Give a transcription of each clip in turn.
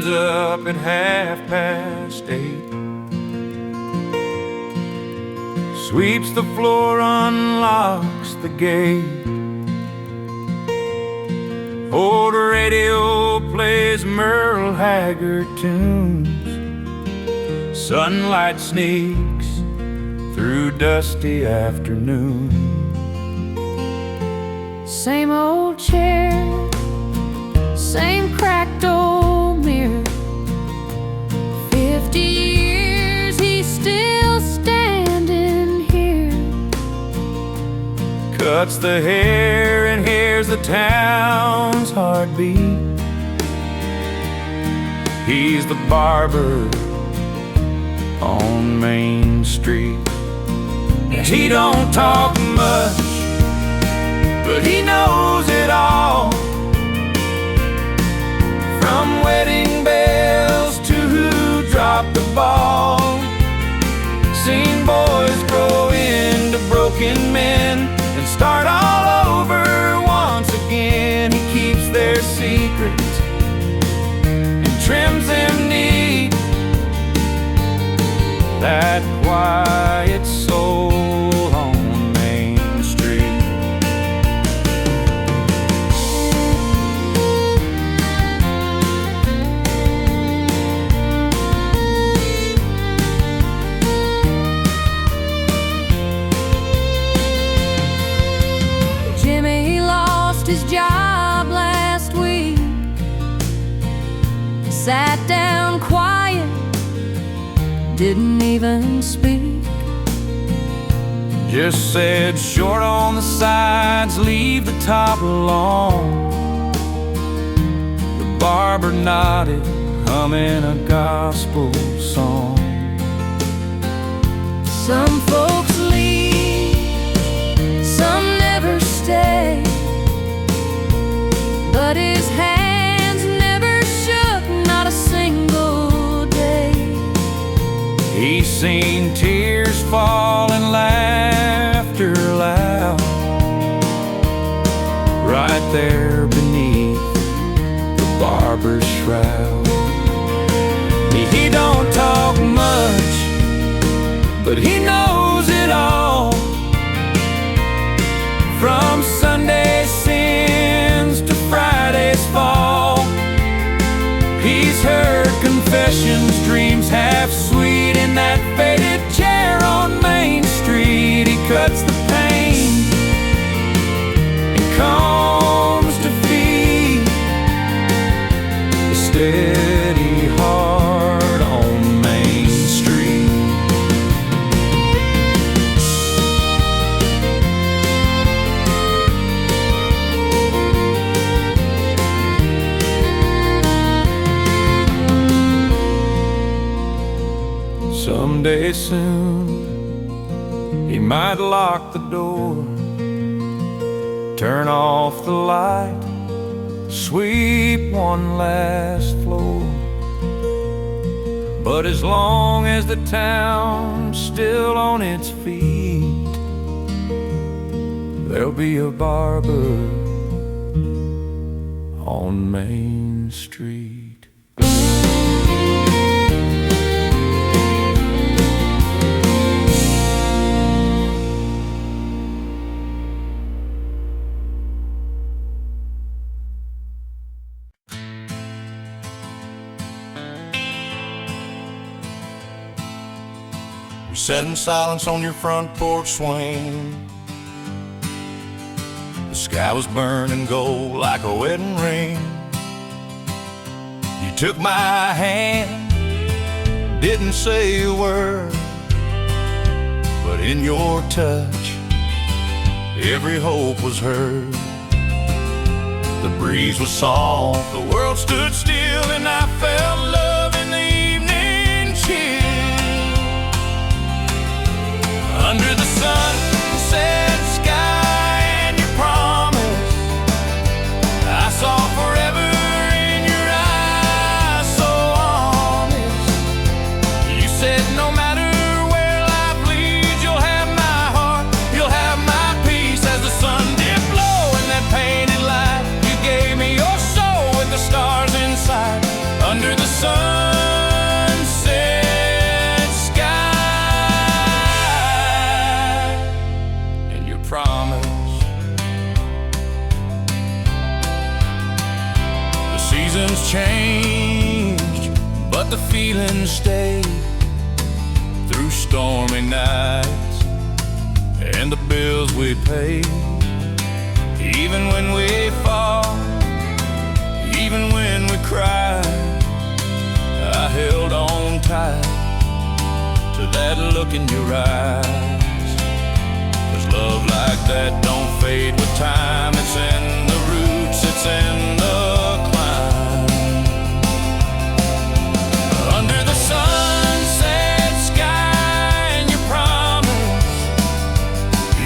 stands up at 8:30, sweeps the floor, unlocks the gate. Old radio plays Merle Haggard tunes. Sunlight sneaks through dusty afternoon. Same old chair, same cracked old mirror. 50 years, he's still standing here. Cuts the hair and hears the town's heartbeat. He's the barber on Main Street. He don't talk much, but he knows it all. From wedding bells to who dropped the ball. Seen boys grow into broken men and start all over once again. He keeps their secrets and trims them neat. That quiet soul on Main Street. Jimmy lost his job last week. Sat down quiet, didn't even speak. Just said short on the sides, leave the top alone. The barber nodded, humming a gospel song. Some folks leave, some never stay, but his hands never shook, not a single day. He's seen tears fall and laughter loud, right there beneath the barber's shroud. He don't talk much, but he knows it all. From Sunday sins to Friday's fall. He's heard confessions, dreams half sweet in that faded chair on Main Street. He cuts the pain and combs to feed the steady heart on Main Street. Someday soon, he might lock the door, turn off the light, sweep one last floor. But as long as the town's still on its feet, there'll be a barber on Main Street. Sat in silence on your front porch swing. The sky was burning gold like a wedding ring. You took my hand, didn't say a word, but in your touch, every hope was heard. The breeze was soft, the world stood still, and I felt love in the evening chill. Under the sunset sky and your promise, I saw forever in your eyes, so honest. You said no matter where life leads, you'll have my heart, you'll have my peace. As the sun dipped low in that painted light, you gave me your soul with the stars inside. Under the seasons changed, but the feeling stayed through stormy nights and the bills we paid. Even when we fall, even when we cried, I held on tight to that look in your eyes. 'Cause love like that don't fade with time. It's in the roots, it's in the climb. Under the sunset sky and your promise,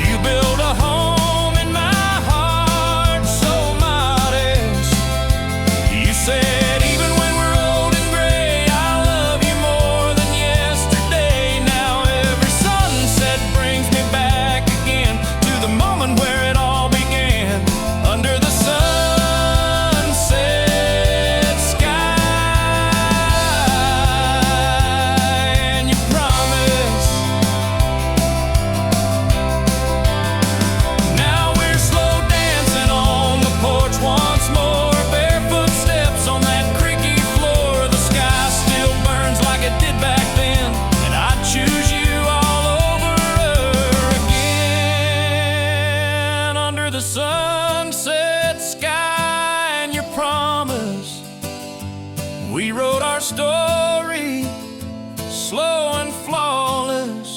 you build a home in my heart so modest. You said even when we're old and gray, I love you more than yesterday. Now every sunset brings me back again to the moment where it all began. Under the sunset sky and your promise. Now we're slow dancing on the porch once more, barefoot steps on that creaky floor. The sky still burns like it did back then, and I'd choose you all over again. Under the sunset sky and your promise, we wrote our story, slow and flawless.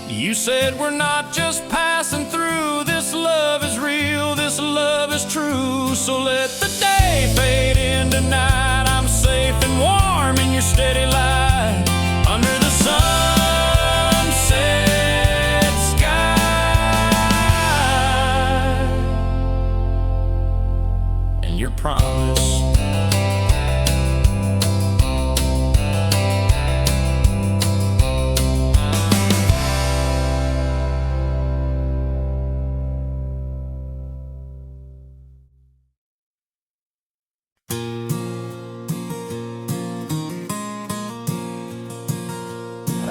You said we're not just passing through. This love is real, this love is true. So let the day fade into night. I'm safe and warm in your steady light. Under the sunset sky and your promise.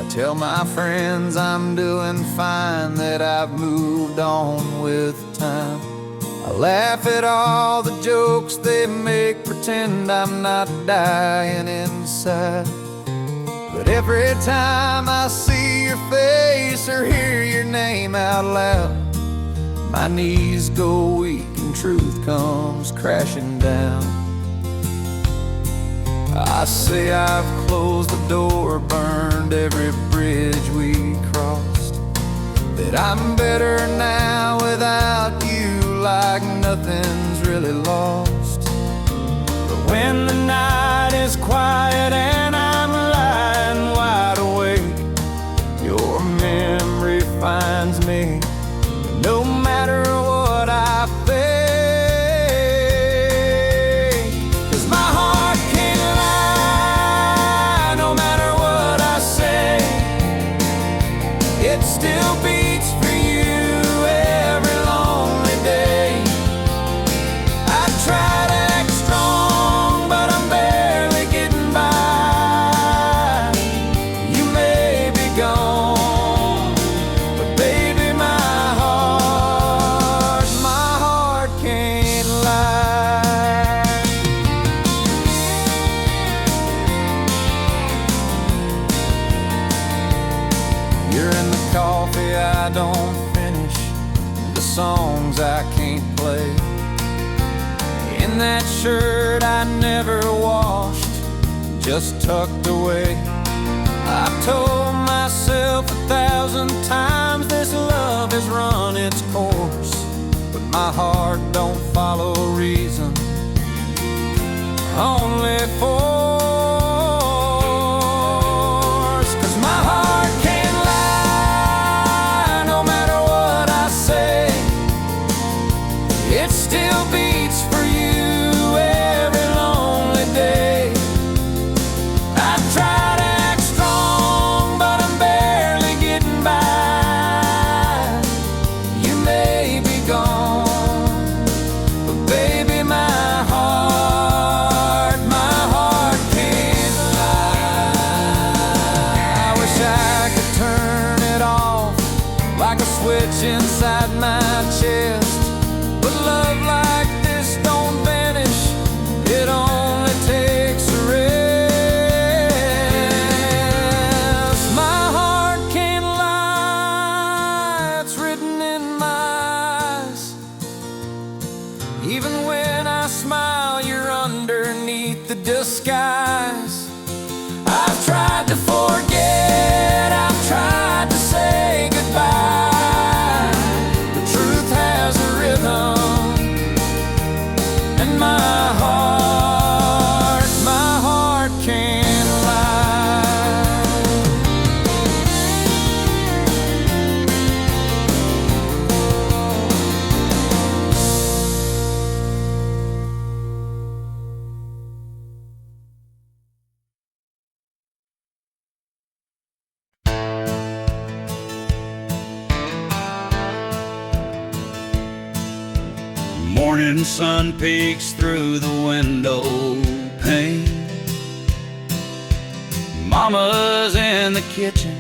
I tell my friends I'm doing fine, that I've moved on with time. I laugh at all the jokes they make, pretend I'm not dying inside. But every time I see your face or hear your name out loud, my knees go weak and truth comes crashing down. I say I've closed the door, burned every bridge we crossed, that I'm better now without you, like nothing's really lost. But when the night is quiet and I'm lying wide awake, your memory finds me. No matter what I face, it still beats for you every lonely day. I try to act strong, but I'm barely getting by. You may be gone, but baby, my heart can't lie. You're in the coffee I don't finish, the songs I can't play, in that shirt I never washed, just tucked away. I've told myself 1,000 times this love has run its course, but my heart don't follow reason, only force. 'Cause my heart can't lie, no matter what I say. It still beats for you every lonely day. I try to act strong, but I'm barely getting by. You may be gone, but baby, my heart can't lie. I wish I could turn it off like a switch inside my chest, but love like this don't vanish, it only my eyes. Even when I smile, you're underneath the disguise. I've tried to forget, I've tried to say goodbye. The truth has a rhythm, and my heart can't lie. Morning sun peeks through the window pane. Mama's in the kitchen,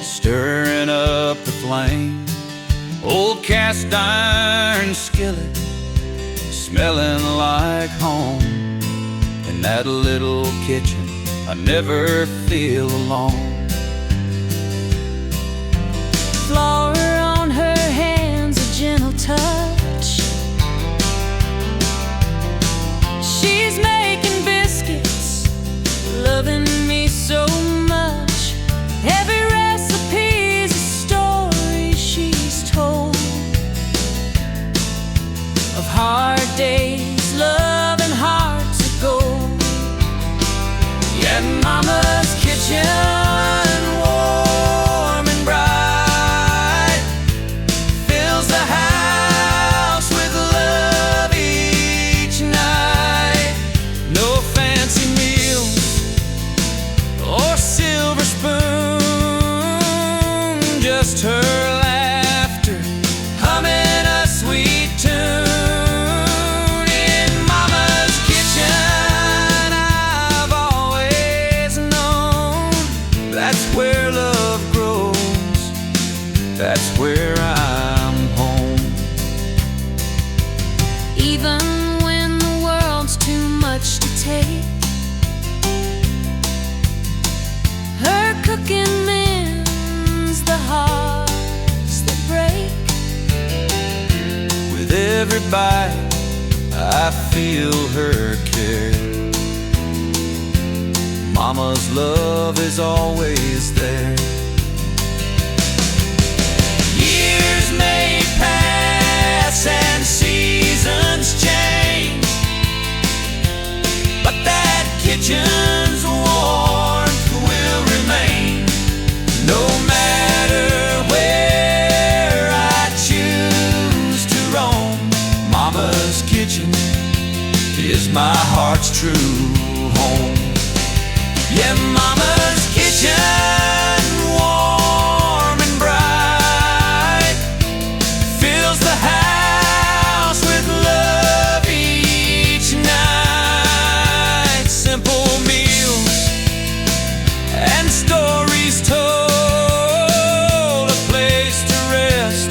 stirring up the flame. Old cast iron skillet, smelling like home. In that little kitchen, I never feel alone. Flower on her hands, a gentle touch. She's making biscuits, loving me so much. Every recipe's a story she's told of hard days, love, and hearts of gold. Yeah, Mama's kitchen, warm and bright, fills the house with love each night. No fancy meals or silver spoon, just her laughter humming a sweet tune. In Mama's kitchen, I've always known that's where love grows, that's where I'm home. Even when the world's too much to take, her cooking mends the hearts that break. With every bite, I feel her care. Mama's love is always there. Years may pass and seasons change, but that kitchen's warmth will remain. No matter where I choose to roam, Mama's kitchen is my heart's true home. Yeah, Mama's kitchen, warm and bright, fills the house with love each night. Simple meals and stories told, a place to rest,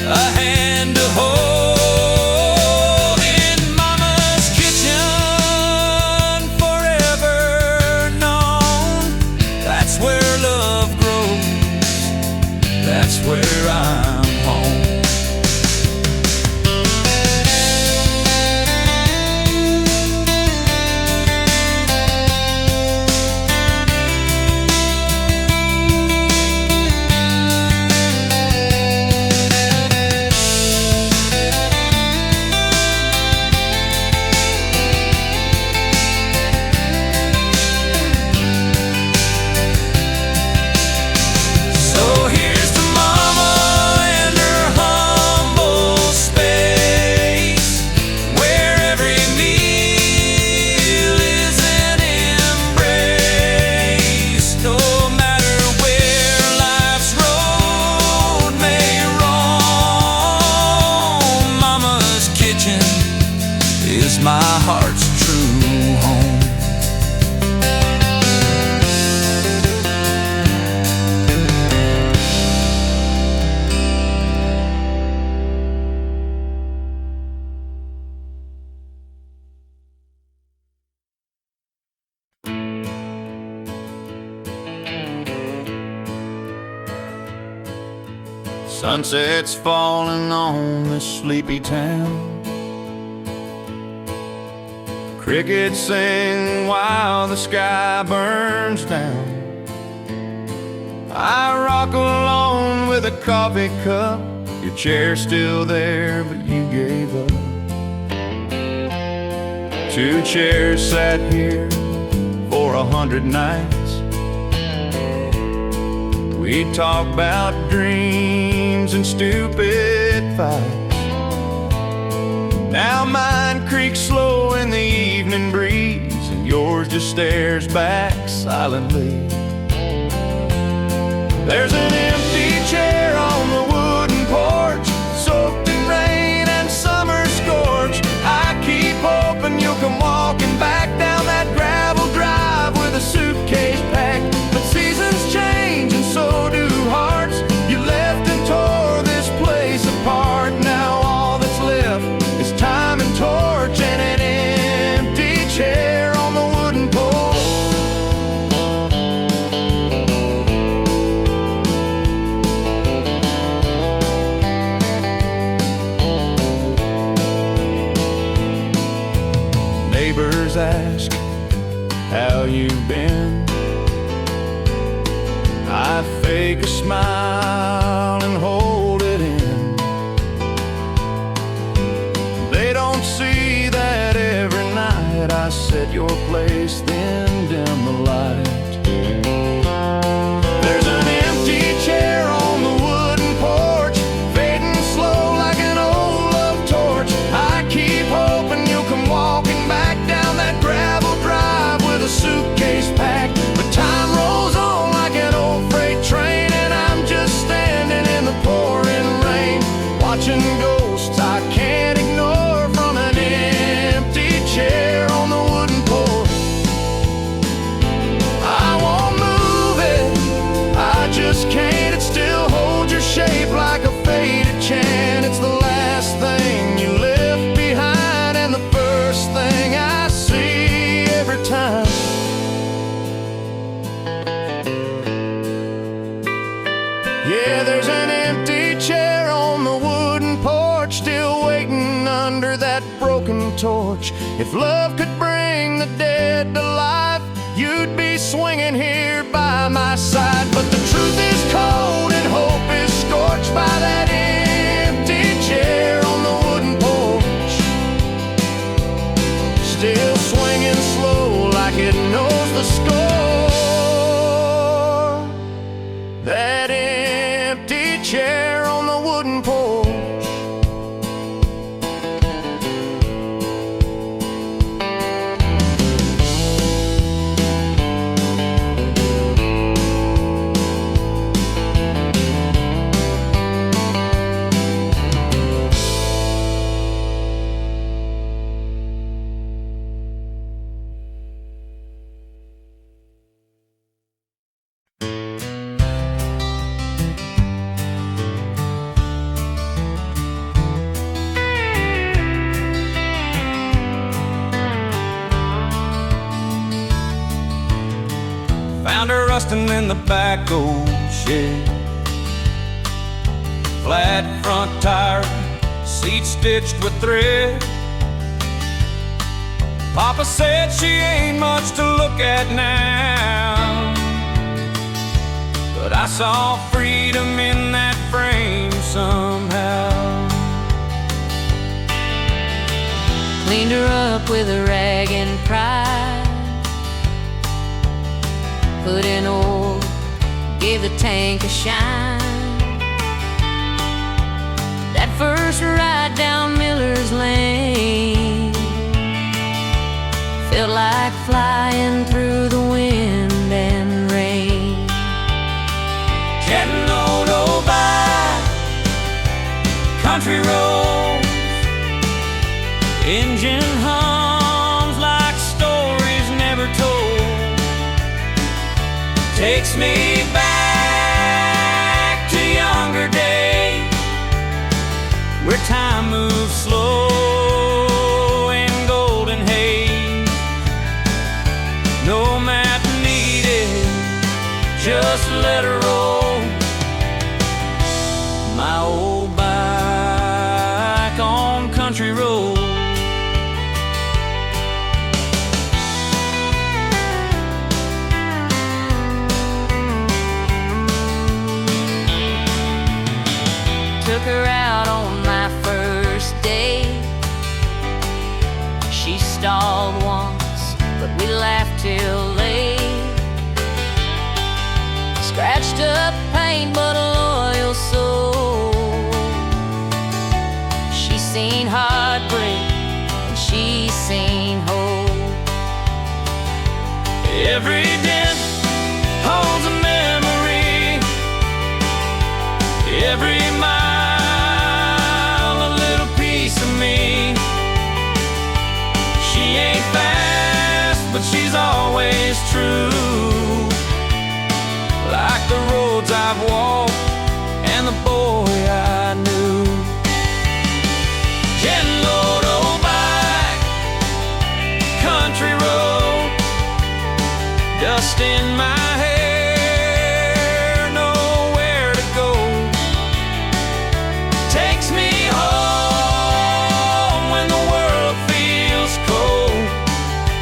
a hand to hold. In Mama's kitchen, forever known, that's where love grows, that's where I'm home. So here's to Mama and her Sunset's falling on this sleepy town. Crickets sing while the sky burns down. I rock alone with a coffee cup. Your chair's still there, but you gave up. 2 chairs sat here for 100 nights. We talk about dreams and stupid fights. Now mine creaks slow in the evening breeze, and yours just stares back silently. There's an empty chair on the wooden porch, soaked in rain and summer scorch. I keep hoping you'll come walking back down that gravel drive with a suitcase packed. But seasons change and so do hearts. You left and tore this place apart. Now all that's left is time and torch and an empty chair on the wooden porch. Neighbors ask how you've been. I fake a smile and hold it in. They don't see that every night I set your place, then dim the light. There's an empty chair on the wooden porch, fading slow like an old love torch. I keep hoping you'll come walking back down that gravel drive with a suitcase packed. But time rolls on like an old freight train, and I'm just standing in the pouring rain, watching ghosts I can't ignore from an empty chair on the wooden porch. I won't move it, I just can't. It still holds your shape like a faded chant. It's the last thing you left behind and the first thing I see every time. Yeah, there's an empty chair on the wooden porch, still waiting under that broken torch. If love could bring the dead to life, you'd be swinging here by my side. But the truth is cold and hope is scorched by that empty chair on the wooden porch. Still swinging slow like it knows the score. That empty chair on the wooden porch. Found her rusting in the back old shed. Flat front tire, seat stitched with thread. Papa said she ain't much to look at now, but I saw freedom in that frame somehow. Cleaned her up with a rag and pride, put in oil, gave the tank a shine. That first ride down Miller's Lane felt like flying through the wind and rain. Chattanooga country roads, engine hums like stories never told. Takes me back to younger days, where time moves slow in golden haze. No map needed, just let her roll. My took her out on my first date. She stalled once, but we laughed till late. Scratched up paint, but a loyal soul. She's seen heartbreak, and she's seen hope. Every dent holds a memory, every mile a little piece of me. She ain't fast, but she's always true, like the roads I've walked and the boy I knew. Getting old, old bike, country road, dust in my hair, nowhere to go. Takes me home when the world feels cold,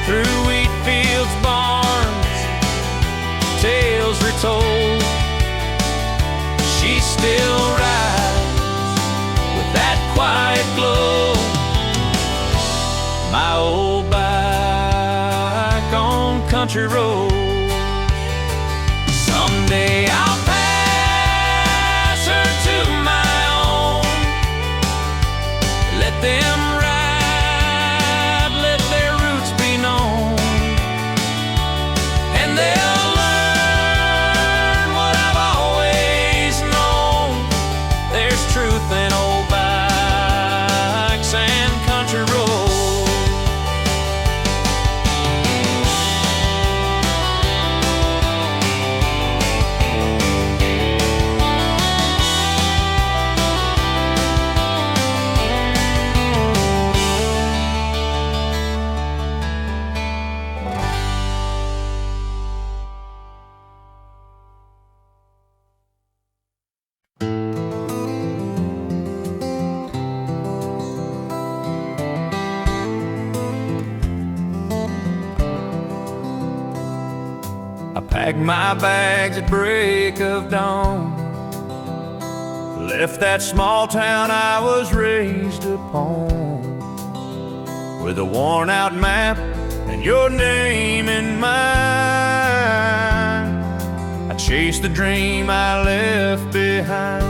through wheat fields, barns, tales retold. She still rides with that quiet glow, my old bike on country road. Someday I'll pass her to my own, let them ride, let their roots be known, and they'll learn what I've always known. There's truth in old bikes and country roads. I packed my bags at break of dawn, left that small town I was raised upon, with a worn out map and your name in mind. I chased the dream I left behind,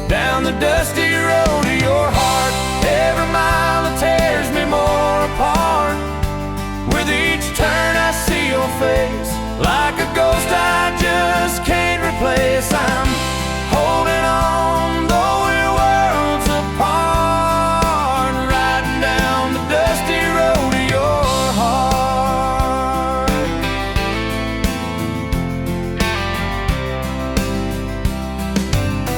down the dusty road to your heart. Every mile that tears me more apart, with each turn I see your face, like a ghost I just can't replace. I'm holding on, though we're worlds apart, riding down the dusty road to your heart.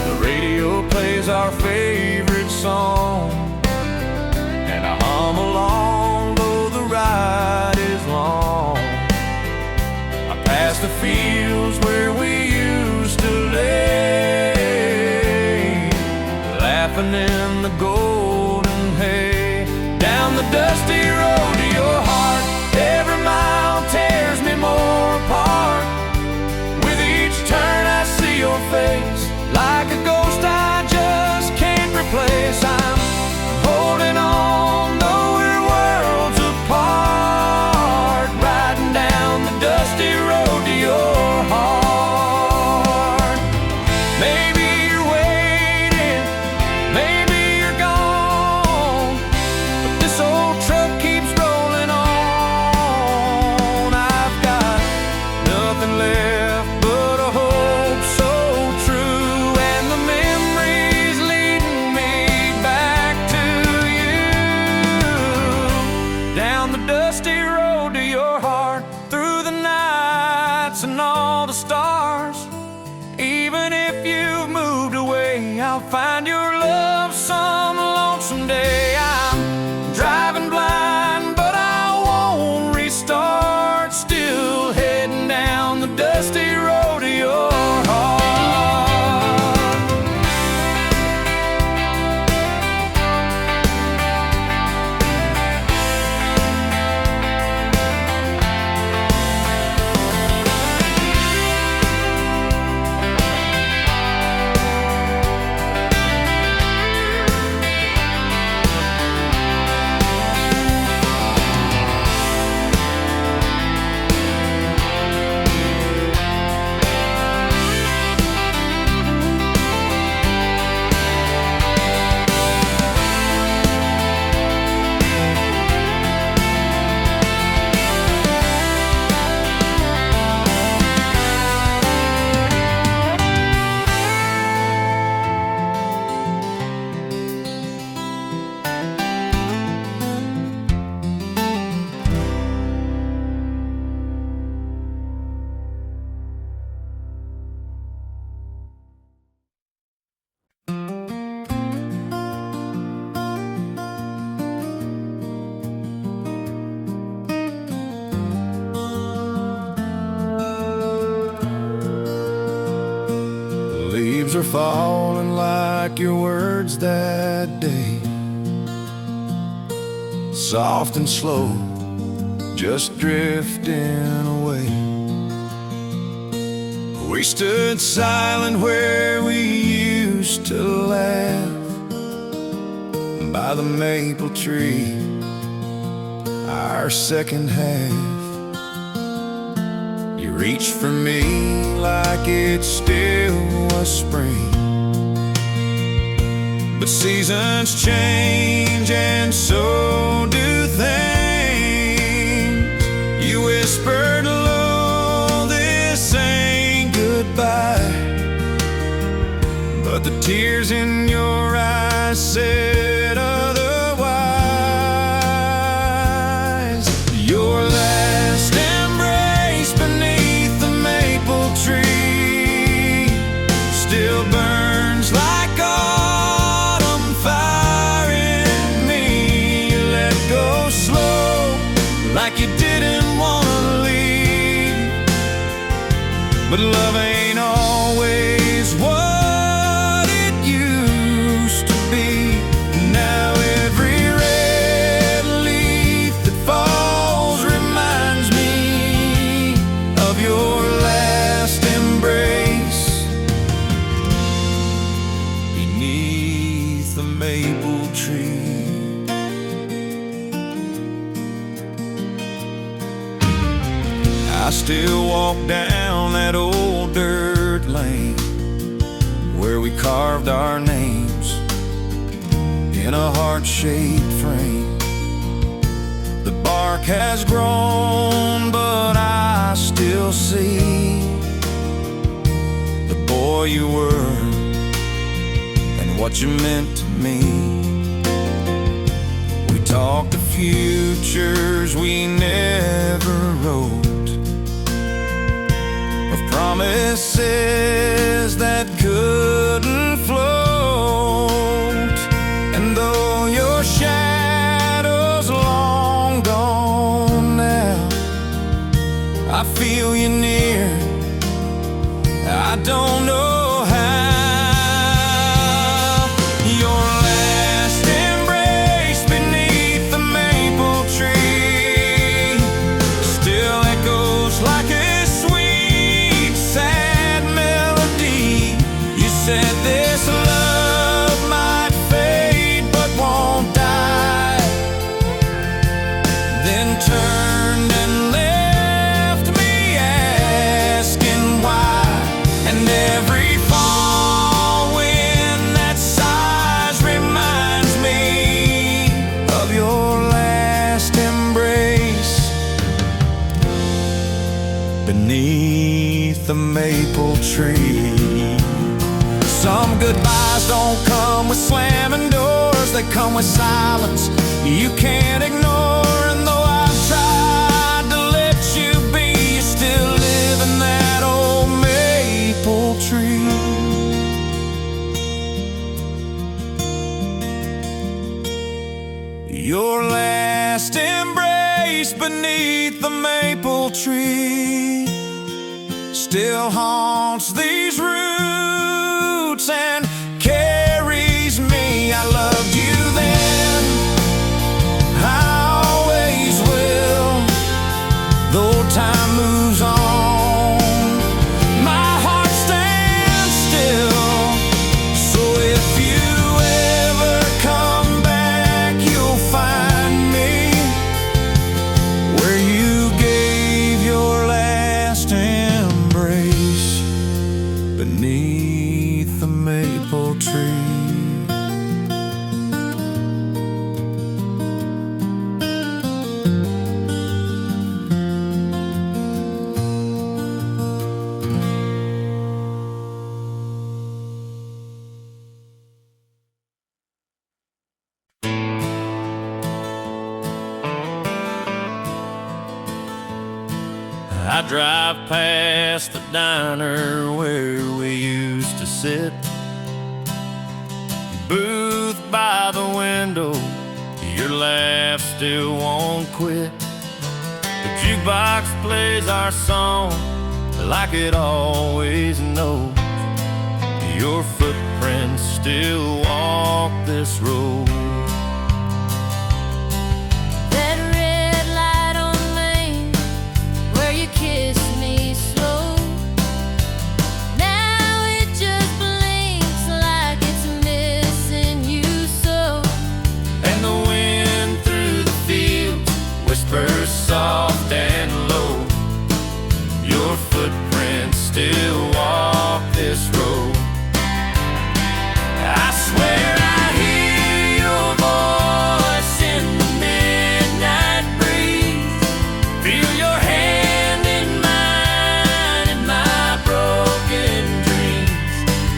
The radio plays our favorite song, and I hum along, though the ride is long. Past the fields where we used to lay, laughing in the golden hay, down the dusty road to your heart. Every mile tears me more apart, with each turn I see your face, like a ghost I just can't replace. I'm holding on, though we're worlds apart, riding down the dusty road to your heart. Maybe you're waiting, maybe you're gone, but this old truck keeps rolling on. I've got nothing left but a hope so true, and the memories leading me back to you, down the dusty road to your heart, through the nights and all the stars. Even if you've moved away, I'll find your love some lonesome day. I'm driving blind, but I won't restart, still heading down the dusty road to your heart. are falling like your words that day, soft and slow, just drifting away. We stood silent where we used to laugh, by the maple tree, our second half. You reached for me like it still was spring, but seasons change and so do things. You whispered low, this ain't goodbye, but the tears in your eyes said otherwise. Your last embrace beneath the maple tree still burns like autumn fire in me. You let go slow, like you didn't want to leave, but love ain't always what it used to be. Now every red leaf that falls reminds me of your last embrace beneath the maple tree. I still walk down that old dirt lane where we carved our names in a heart-shaped frame. The bark has grown, but I still see the boy you were and what you meant to me. We talked of futures we never wrote, of promises that couldn't float. And though your shadow's long gone now, I feel you near, I don't know how. Your last embrace beneath the maple tree still echoes like a sweet, sad melody. You said this love might fade but won't die, then turned and left me asking why. And every fall wind that sighs reminds me of your last embrace beneath the maple tree. Some goodbyes don't come with slamming doors, they come with silence you can't ignore. And though I've tried to let you be, you still live in that old maple tree. Your last embrace beneath the maple tree still haunts these roots and carries me. I loved you then, I always will, though time moves on, my heart stands still. So if you ever come back, you'll find me where you gave your last embrace beneath the maple tree. I drive past the diner where we used to sit, booth by the window, your laugh still won't quit. The jukebox plays our song like it always knows. Your footprints still walk this road. That red light on Main, where you kissed me slow, now it just blinks like it's missing you so. And the wind through the fields whispers soft and low. Your footprints still walk this road. I swear I hear your voice in the midnight breeze. Feel your hand in mine in my broken dreams.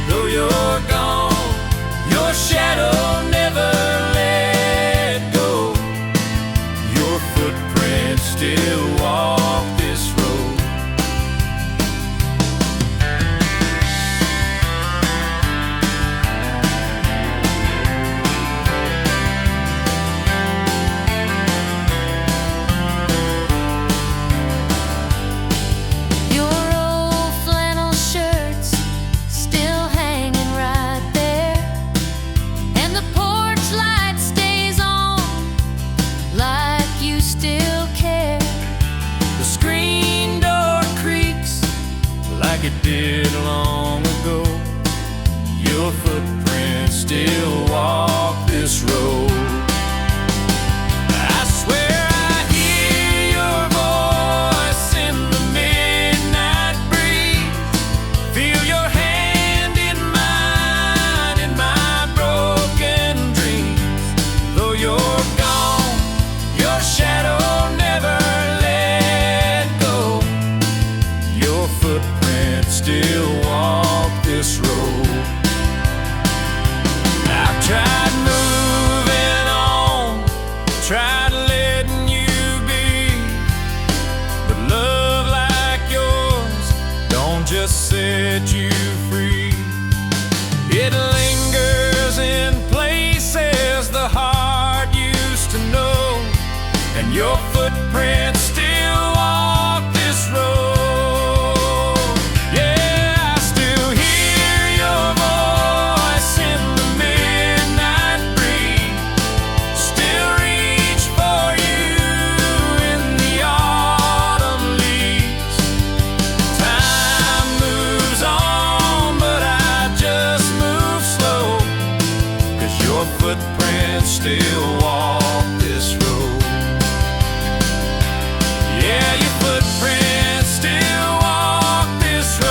Though you're gone, your shadow never let go. Your footprints still walk this road. Your old flannel shirts still hanging right there, and the porch light stays on like you still care. The screen door creaks like it did long ago. Your footprints still walk this road. I swear I hear your voice in the midnight breeze. Feel your hand in mine in my broken dreams. Though you're gone, your shadow never let go. Your footprints still walk this road. I've tried moving on, tried letting you be, but love like yours don't just set you free. It lingers in places the heart used to know, and your footprints still walk this road. Yeah, I still hear your voice in the midnight breeze. Still reach for you in the autumn leaves. Time moves on, but I just move slow, 'cause your footprints still walk this road. Yeah, your footprints still walk this road.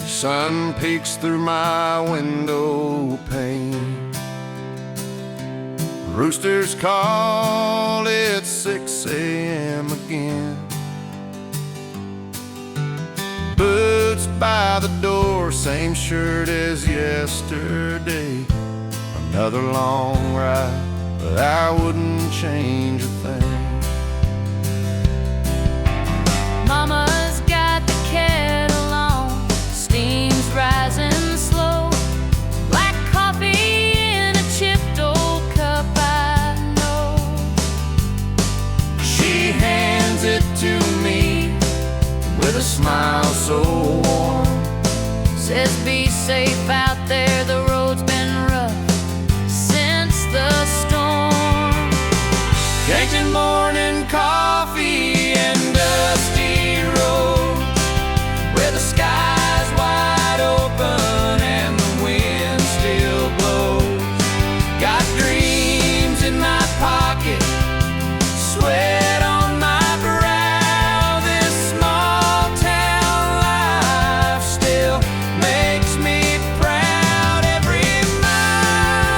Sun peeks through my window pane. Roosters call, it's 6 a.m. again. Boots by the door, same shirt as yesterday. Another long ride, but I wouldn't change a thing. Mama's got the kettle on, steam's rising slow. Black coffee in a chipped old cup, I know. She hands it to me with a smile so warm. Says be safe out there, the road's been rough since the storm. Cakes and morning coffee and dusty roads, where the sky's wide open and the wind still blows. Got dreams in my pocket, sweat on my brow. This small town life still makes me proud. Every mile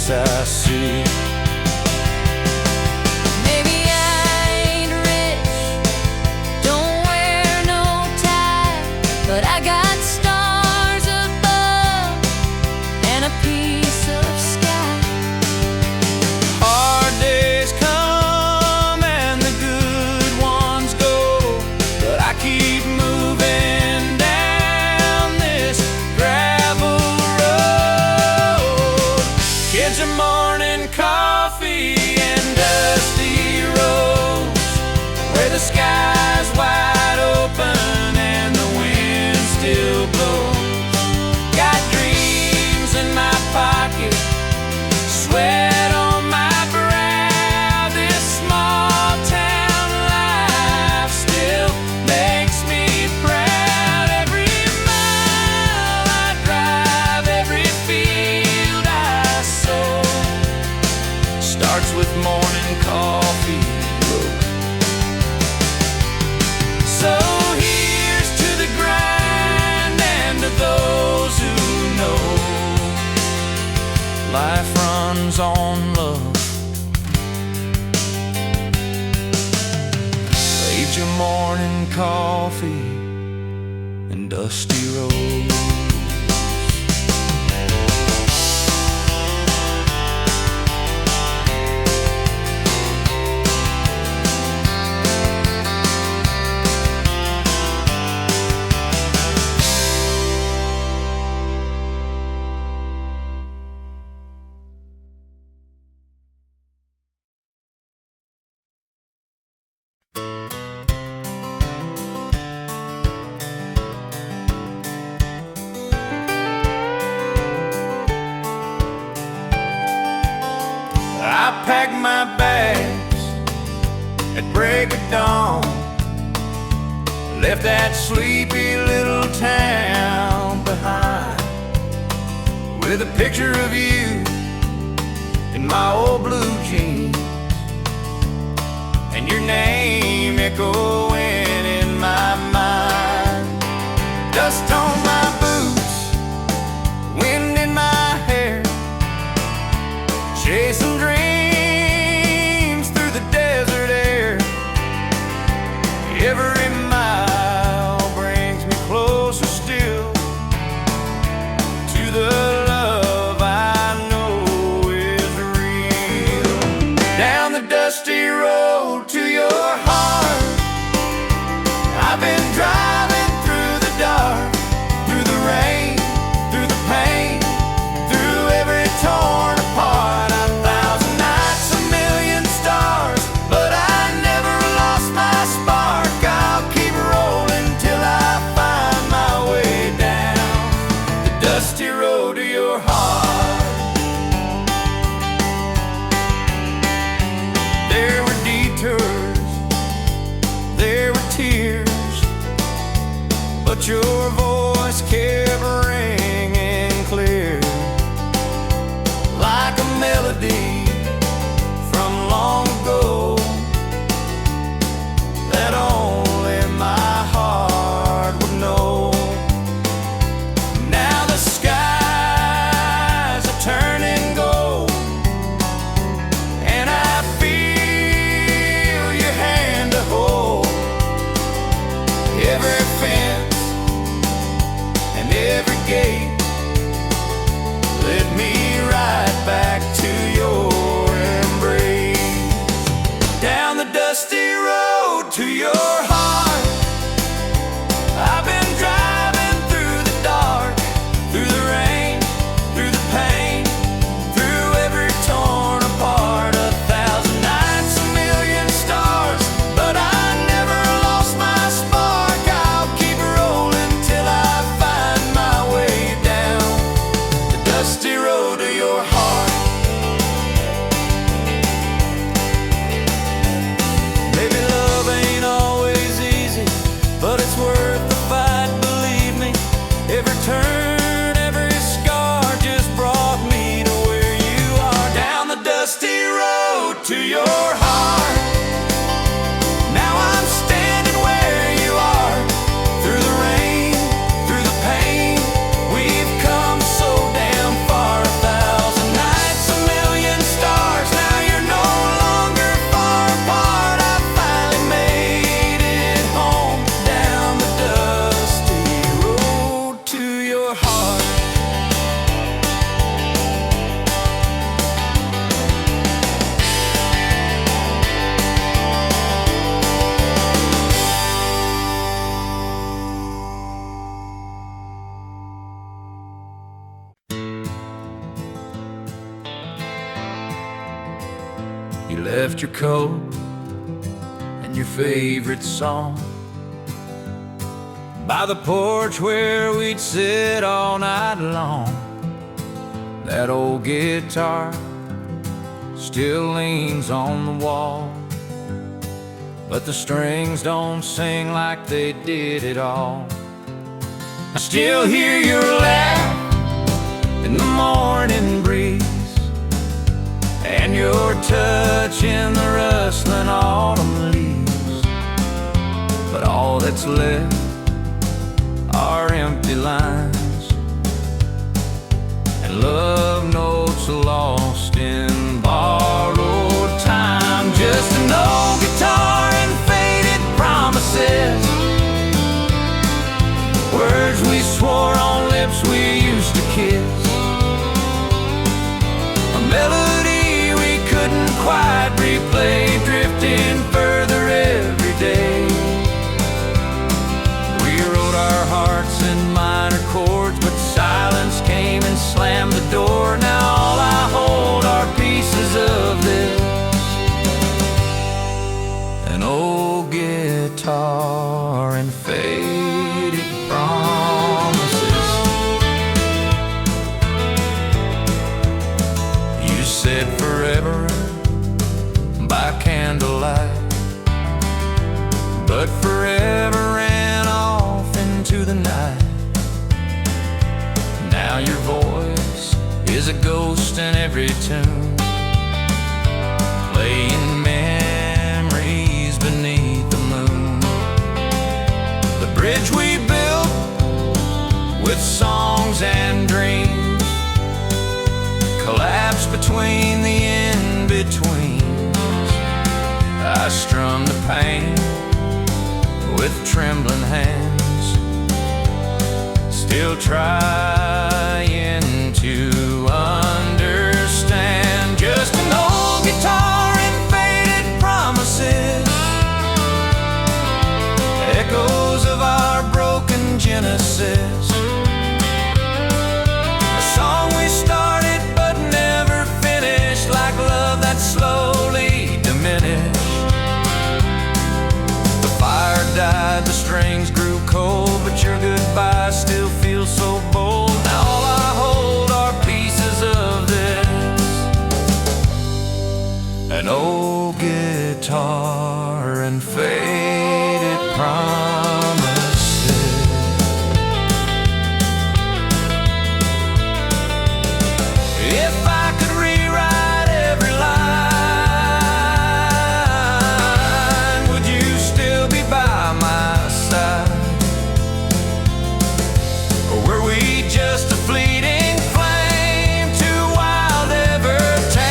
face I see. Maybe I ain't rich, don't wear no tie, but I got stars above and a piece of sky. Hard days come and the good ones go, but I keep moving down this gravel road. Kids are morning coffee and dusty roads, where the sky's wide open and the wind still blows. Got dreams in my pocket, sweat on my brow. This small town life still makes me proud. Every mile I drive, every field I sow, starts with morning coffee road. So here's to the grind and to those who know life runs on love. Trade your morning coffee and dusty roads. I packed my bags at break of dawn, left that sleepy little town behind, with a picture of you in my old blue jeans, and your name echoing in my mind. Dust on my boots, wind in my hair, chasing dreams through the desert air. Every mile brings me closer still to the love I know is real. Down the dusty road to your heart, I've been driving through the dark, through the rain, through the pain, through every torn apart. A thousand nights, a million stars, but I never lost my spark. I'll keep rolling till I find my way down the dusty road to your heart. There were detours, there were tears, but your voice kept ringing clear, like a melody from long ago that only my heart would know. Now the skies are turning gold, and I feel your hand to hold. Every fence and every gate led me right back to your embrace. Down the dusty road to your heart, I've been driving through the dark, through the rain, through the pain, through every torn apart. A thousand nights, a million stars, but I never lost my spark. I'll keep rolling till I find my way down the dusty road to your heart. Maybe love ain't always easy, but it's worth the fight, believe me. Every turn, every scar just brought me to where you are. Down the dusty road to your heart, now I'm standing where you are. Through the rain, through the pain, we've come so damn far. A thousand nights, You left your coat and your favorite song by the porch where we'd sit all night long. That old guitar still leans on the wall, but the strings don't sing like they did at all. I still hear your laugh in the morning breeze, and your touch in the rustling autumn leaves. But all that's left are empty lines and love notes lost in borrowed time. Just an old guitar and faded promises, words we swore on lips we used to kiss, a melody we couldn't quite replay, drifting further every day. We wrote our hearts in minor chords, but silence came and slammed the door. Now all I hold are pieces of this, an old guitar and faded promises. You said forever by candlelight, but forever ran off into the night. Now your voice is a ghost in every tune, playing memories beneath the moon. The bridge we built with songs and dreams collapsed between the in-betweens. I strum the pain with trembling hands, still trying to understand. Just an old guitar and faded promises, echoes of our broken genesis, a song we started but never finished, like love that slowly diminished. The fire died, the strings grew cold, but your goodbye still feels so bold. Now all I hold are pieces of this, an old guitar and faded promises. If I could rewrite every line, would you still be by my side? Or were we just a fleeting flame, too wild ever tame?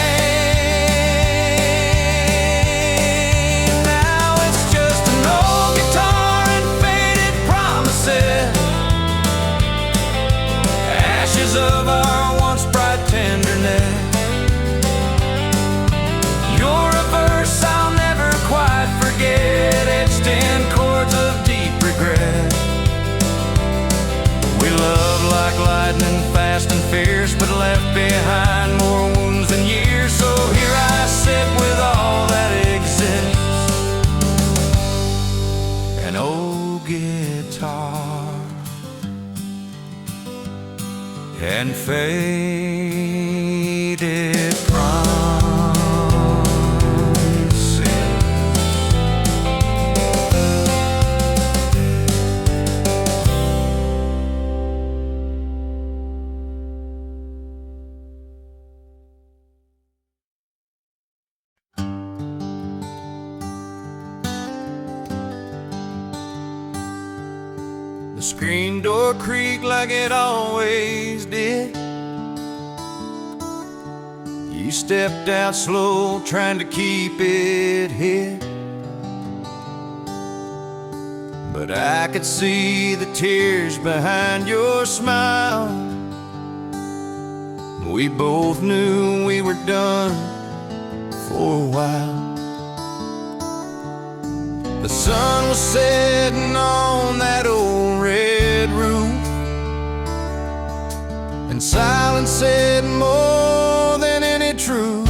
Now it's just an old guitar and faded promises, ashes of our once bright tenderness. You're a verse I'll never quite forget, etched in chords of deep regret. We loved like lightning, fast and fierce, but left behind more wounds than years. So here I sit with all that exists, an old guitar and faded promises. The screen door creaked like it always did. You stepped out slow, trying to keep it hid, but I could see the tears behind your smile. We both knew we were done for a while. The sun was setting on that old red roof, and silence said more than any truth.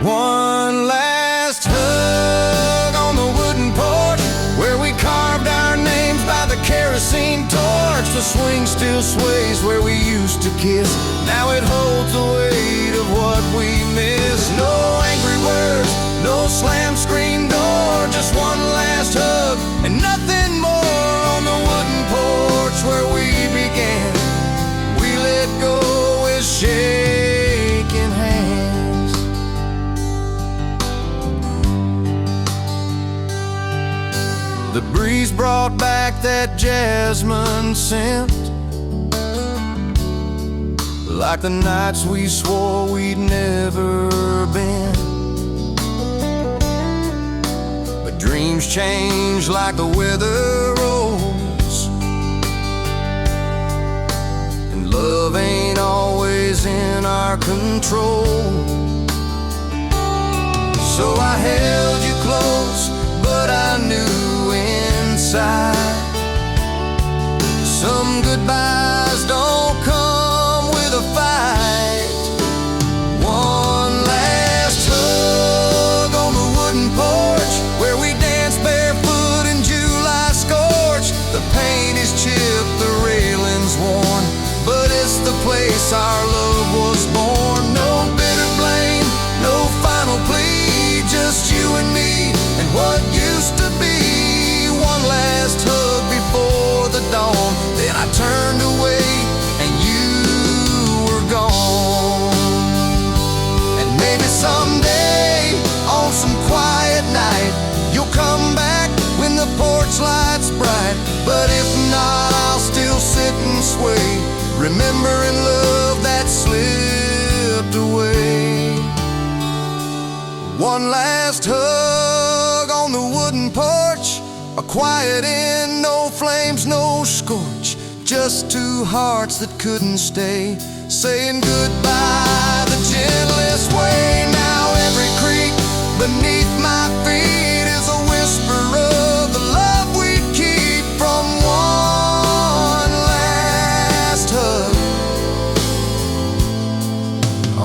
One last hug on the wooden porch where we carved our names by the kerosene torch. The swing still sways where we used to kiss. Now it holds the weight of what we miss. No angry words, no slam screen door, just one last hug and nothing more on the wooden porch where we began. We let go with shaking hands. The breeze brought back that jasmine scent, like the nights we swore we'd never been. But dreams change like the weather rolls, and love ain't always in our control. So I held you close, but I knew inside some goodbyes don't come with a fight. One last hug on the wooden porch where we danced barefoot in July scorch. The paint is chipped, the railing's worn, but it's the place our love was born. No bitter blame, no final plea, just you and me and what used to be. One last hug before the dawn, then I turned away and you were gone. And maybe someday on some quiet night you'll come back when the porch light's bright. But if not, I'll still sit and sway, remembering love that slipped away. One last hug on the wooden porch, a quiet end, no flames, no scorch, just two hearts that couldn't stay, saying goodbye the gentlest way. Now every creek beneath my feet is a whisper of the love we'd keep from one last hug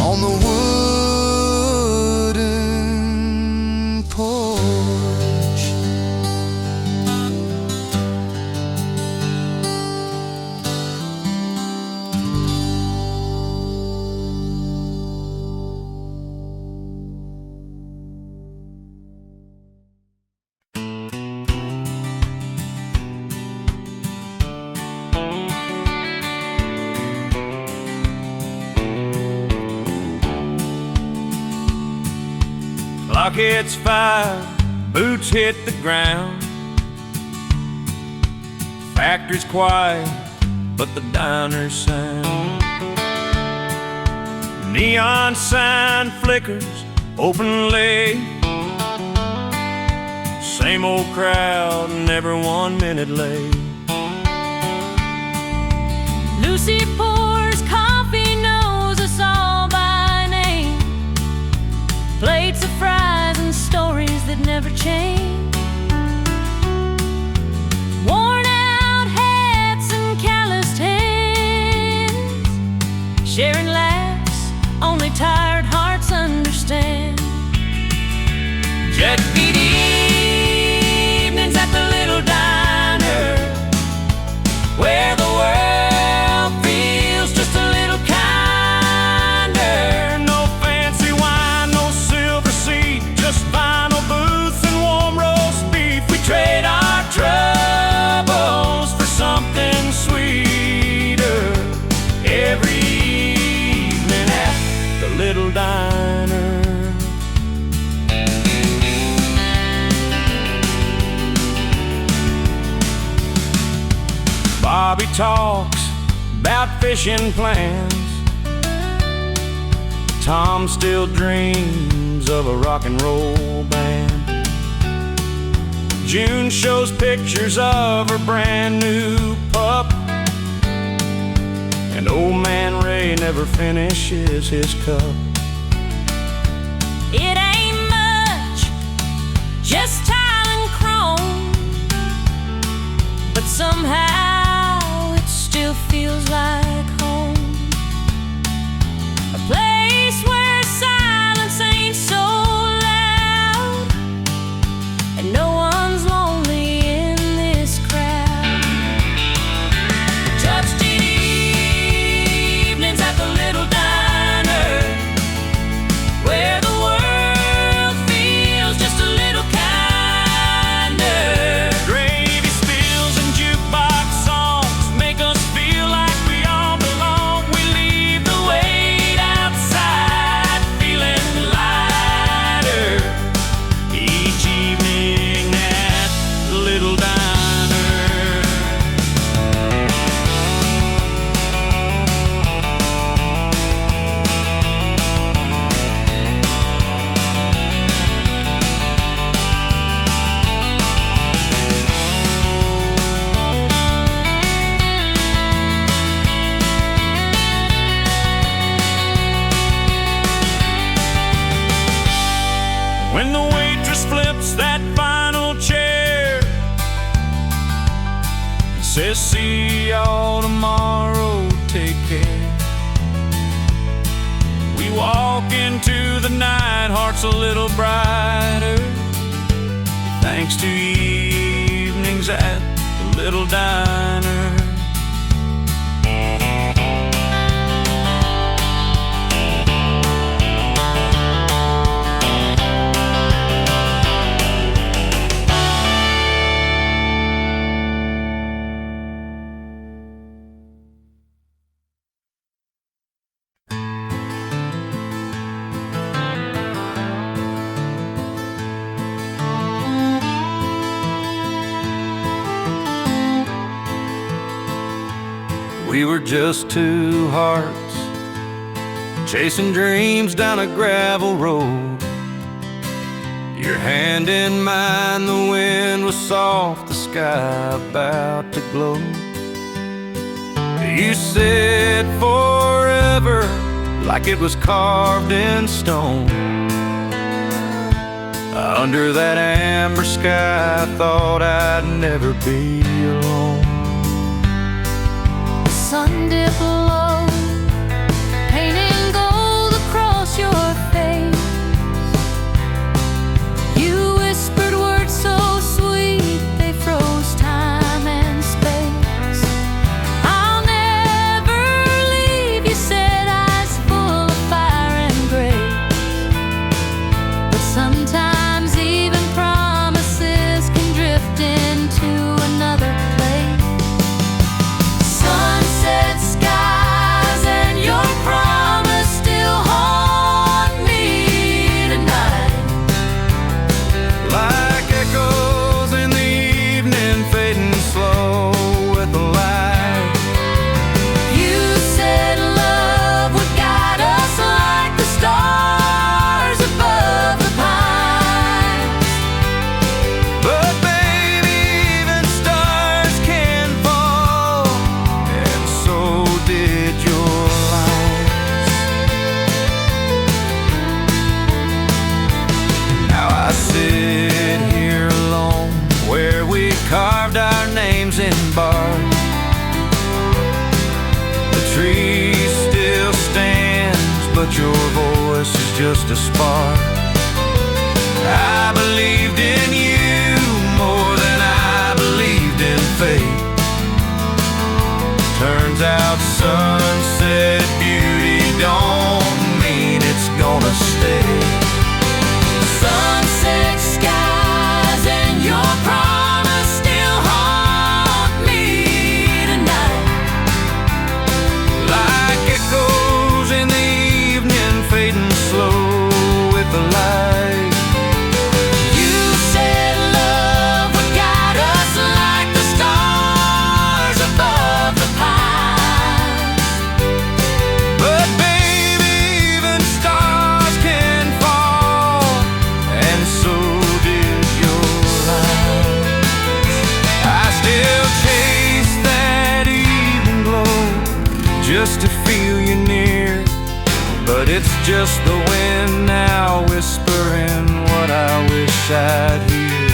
on the wooden porch. Clock hits 5, boots hit the ground. Factory's quiet, but the diner's sound. Neon sign flickers, open late. Same old crowd, never 1 minute late. Lucy pours coffee, knows us all by name. Plates of fries and stories that never change. Worn out hats and calloused hands, sharing laughs only tired hearts understand. Jet beat evenings at the little diner, where the world feels just a little kinder. No fancy wine, no silver seat, just vinyl booths and warm roast beef. We trade our troubles for something sweeter every evening at the little diner. Bobby talks about fishing plans. Tom still dreams of a rock and roll band. June shows pictures of her brand new pup, and old man Ray never finishes his cup. It ain't much, just tile and chrome, but somehow it still feels like home. A place where silence ain't so says see y'all tomorrow, take care. We walk into the night, hearts a little brighter, thanks to evenings at the little diner. We were just two hearts chasing dreams down a gravel road. Your hand in mine, the wind was soft, the sky about to glow. You said forever like it was carved in stone. Under that amber sky, I thought I'd never be alone. Sun dipped low, painting gold across your face. You whispered words so sweet, they froze time and space. I'll never leave, you said, eyes full of fire and grace. But sometimes even promises can drift into another place. Sunset skies and your promise still haunt me tonight. Like echoes in the evening, fading slow with the light. You said love would guide us like the stars above the pines. But baby, even stars can fall, and so did your lights. Now I sit here alone, where we carved our names in bark. The tree still stands, but your voice is just a spark. I believed in you more than I believed in fate. Turns out sunset beauty don't mean it's gonna stay. Sunset skies and your promise still haunt me tonight. Like echoes in the evening, fading slow with the light. You said love would guide us like the stars above the pines. But baby, even stars can fall, and so did your light. I still chase that evening glow just to feel you near, but it's just the wind now whispering what I wish I'd hear.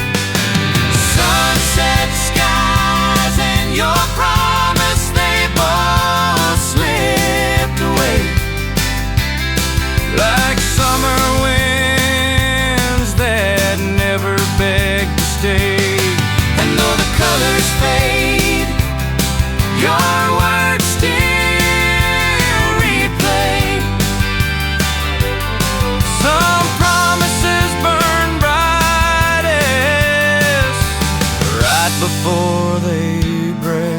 Sunset skies and your promise, they both slipped away. Like summer winds that never beg to stay. And though the colors fade, your words still replay. Some promises burn brightest right before they break.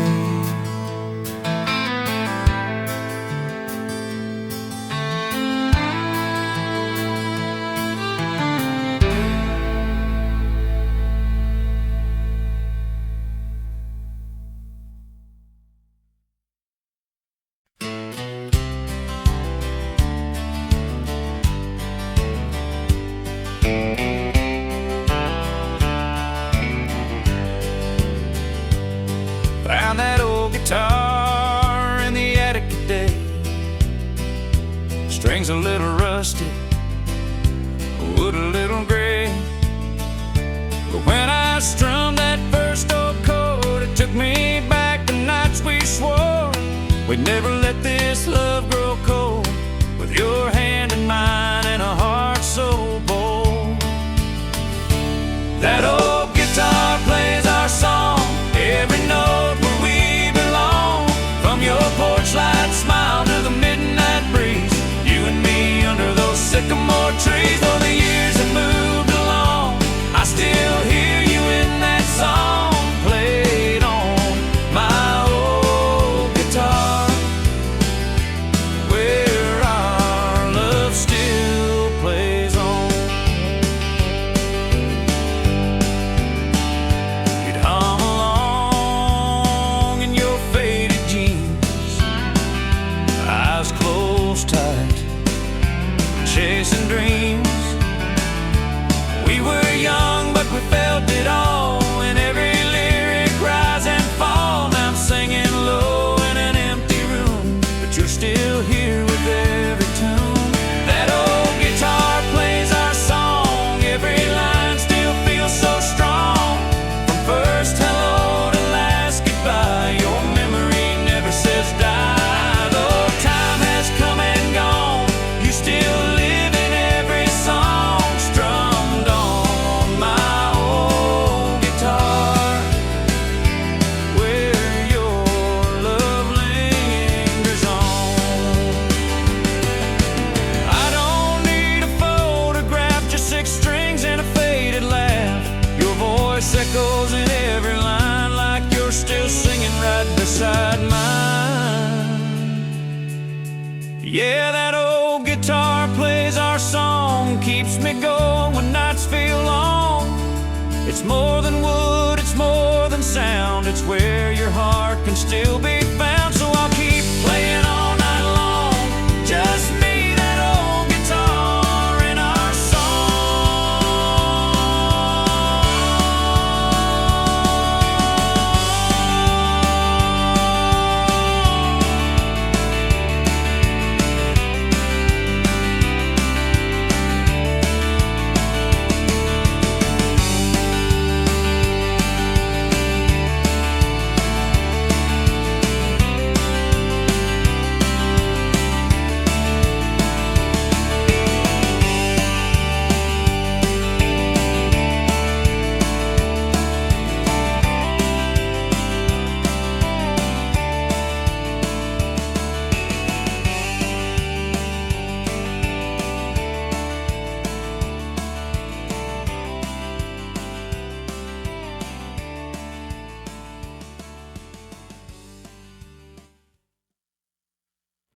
Found that old guitar in the attic today. Strings a little rusted, wood a little gray. But when I strummed that first old chord, it took me back Never let this love grow cold, with your hand in mine and a heart so bold. That old guitar plays our song, every note where we belong. From your porch light smile to the midnight breeze, you and me under those sycamore trees. Though the years have moved along, I still hear you in that song played on my old guitar, where our love still plays on. You'd hum along in your faded jeans, eyes closed tight, chasing dreams